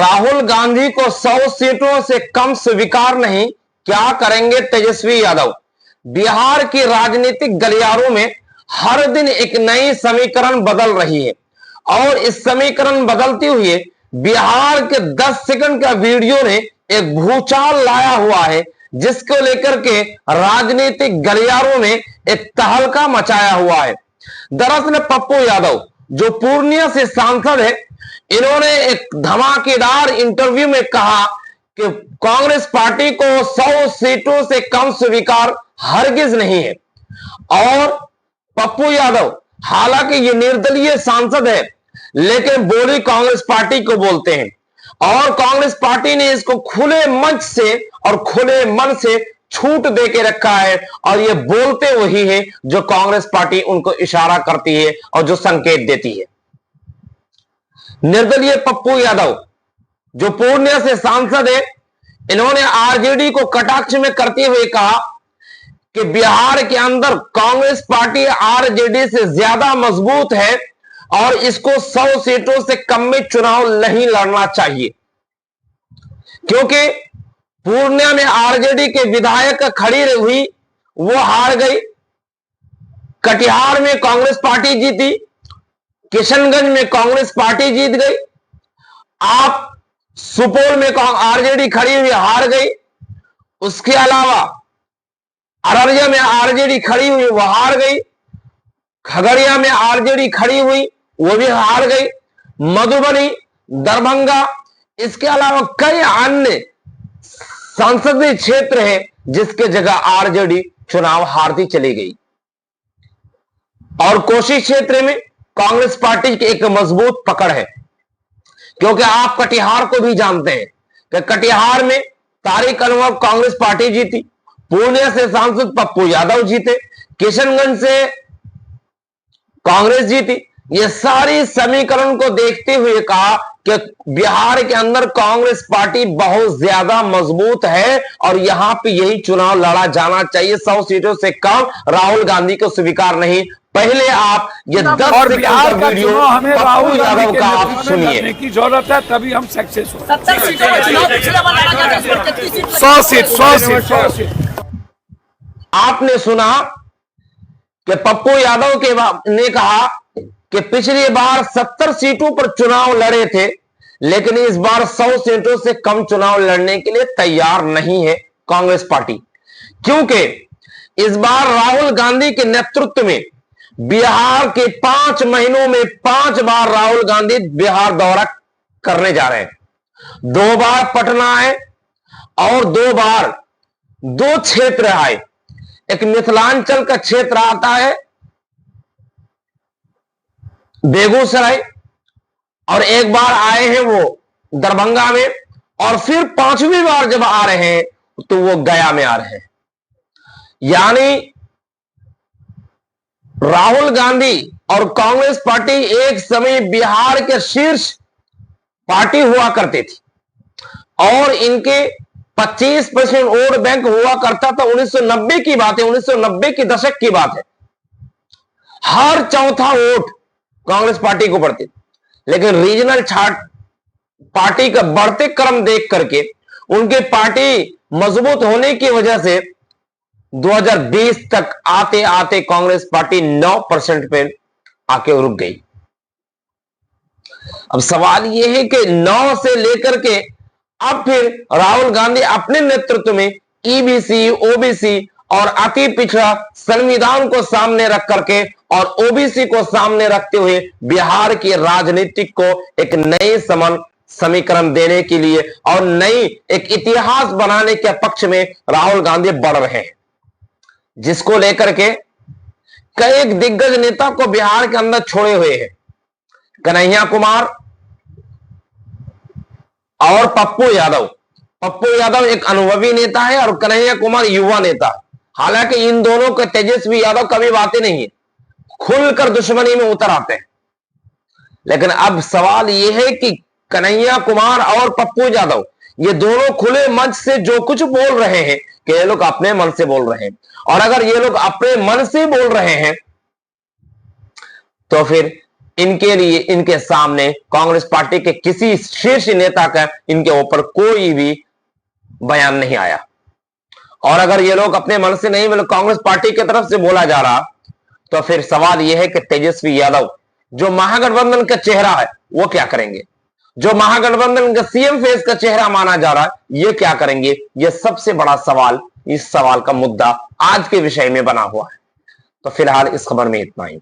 राहुल गांधी को 100 सीटों से कम स्वीकार नहीं, क्या करेंगे तेजस्वी यादव। बिहार की राजनीतिक गलियारों में हर दिन एक नई समीकरण बदल रही है और इस समीकरण बदलते हुए बिहार के 10 सेकंड का वीडियो ने एक भूचाल लाया हुआ है, जिसको लेकर के राजनीतिक गलियारों में एक तहलका मचाया हुआ है। दरअसल पप्पू यादव जो पूर्णिया से सांसद है, इन्होंने एक धमाकेदार इंटरव्यू में कहा कि कांग्रेस पार्टी को 100 सीटों से कम स्वीकार हरगिज नहीं है। और पप्पू यादव हालांकि ये निर्दलीय सांसद है, लेकिन बोली कांग्रेस पार्टी को बोलते हैं और कांग्रेस पार्टी ने इसको खुले मंच से और खुले मन से छूट दे के रखा है और ये बोलते वही है जो कांग्रेस पार्टी उनको इशारा करती है और जो संकेत देती है। निर्दलीय पप्पू यादव जो पूर्णिया से सांसद है, इन्होंने आरजेडी को कटाक्ष में करते हुए कहा कि बिहार के अंदर कांग्रेस पार्टी आरजेडी से ज्यादा मजबूत है और इसको 100 सीटों से कम में चुनाव नहीं लड़ना चाहिए, क्योंकि पूर्णिया में आरजेडी के विधायक खड़ी हुई, वो हार गई। कटिहार में कांग्रेस पार्टी जीती, किशनगंज में कांग्रेस पार्टी जीत गई। आप सुपौल में आरजेडी खड़ी हुई, हार गई। उसके अलावा अररिया में आरजेडी खड़ी हुई, वो हार गई। खगड़िया में आरजेडी खड़ी हुई, वो भी हार गई। मधुबनी, दरभंगा, इसके अलावा कई अन्य संसदीय क्षेत्र है जिसके जगह आरजेडी चुनाव हारती चली गई। और कोसी क्षेत्र में कांग्रेस पार्टी की एक मजबूत पकड़ है, क्योंकि आप कटिहार को भी जानते हैं कि कटिहार में तारिक अनवर कांग्रेस पार्टी जीती, पूर्णिया से सांसद पप्पू यादव जीते, किशनगंज से कांग्रेस जीती। ये सारी समीकरण को देखते हुए कहा कि बिहार के अंदर कांग्रेस पार्टी बहुत ज्यादा मजबूत है और यहां पे यही चुनाव लड़ा जाना चाहिए। 100 सीटों से कम राहुल गांधी को स्वीकार नहीं। पहले आप ये 10 और बिहार का चुनाव हमें राहुल यादव का आप सुनिए की जरूरत है, तभी हम सक्सेस हो। 70 सीटों का चुनाव पिछले बार लगा था, 100 सीट। आपने सुना कि पप्पू यादव ने कहा कि पिछली बार 70 सीटों पर चुनाव लड़े थे, लेकिन इस बार 100 सीटों से कम चुनाव लड़ने के लिए तैयार नहीं है कांग्रेस पार्टी, क्योंकि इस बार राहुल गांधी के नेतृत्व में बिहार के 5 महीनों में 5 बार राहुल गांधी बिहार दौरा करने जा रहे हैं। 2 बार पटना आए और 2 बार 2 क्षेत्र आए। एक मिथिलांचल का क्षेत्र आता है बेगूसराय, और एक बार आए हैं वो दरभंगा में, और फिर 5वीं बार जब आ रहे हैं तो वो गया में आ रहे हैं। यानी राहुल गांधी और कांग्रेस पार्टी एक समय बिहार के शीर्ष पार्टी हुआ करती थी और इनके 25% वोट बैंक हुआ करता था। 1990 की बात है, 1990 के दशक की बात है। हर चौथा वोट कांग्रेस पार्टी को पड़ती, लेकिन रीजनल चार्ट पार्टी का बढ़ते क्रम देख करके उनके पार्टी मजबूत होने की वजह से 2020 तक आते आते कांग्रेस पार्टी 9% पे आके रुक गई। अब सवाल यह है कि 9 से लेकर के अब फिर राहुल गांधी अपने नेतृत्व में ईबीसी, ओबीसी और अति पिछड़ा संविधान को सामने रख करके और ओबीसी को सामने रखते हुए बिहार की राजनीति को एक नए समीकरण देने के लिए और नई एक इतिहास बनाने के पक्ष में राहुल गांधी बढ़ रहे हैं, जिसको लेकर के कई दिग्गज नेता को बिहार के अंदर छोड़े हुए हैं। कन्हैया कुमार और पप्पू यादव एक अनुभवी नेता है और कन्हैया कुमार युवा नेता है। हालांकि इन दोनों के तेजस्वी यादव कभी बातें नहीं है, खुलकर दुश्मनी में उतर आते हैं। लेकिन अब सवाल यह है कि कन्हैया कुमार और पप्पू यादव ये दोनों खुले मंच से जो कुछ बोल रहे हैं कि ये लोग अपने मन से बोल रहे हैं, और अगर ये लोग अपने मन से बोल रहे हैं तो फिर इनके लिए इनके सामने कांग्रेस पार्टी के किसी शीर्ष नेता का इनके ऊपर कोई भी बयान नहीं आया। और अगर ये लोग अपने मन से नहीं मतलब कांग्रेस पार्टी की तरफ से बोला जा रहा, तो फिर सवाल यह है कि तेजस्वी यादव जो महागठबंधन का चेहरा है वो क्या करेंगे, जो महागठबंधन का सीएम फेस का चेहरा माना जा रहा है ये क्या करेंगे। ये सबसे बड़ा सवाल, इस सवाल का मुद्दा आज के विषय में बना हुआ है। तो फिलहाल इस खबर में इतना ही।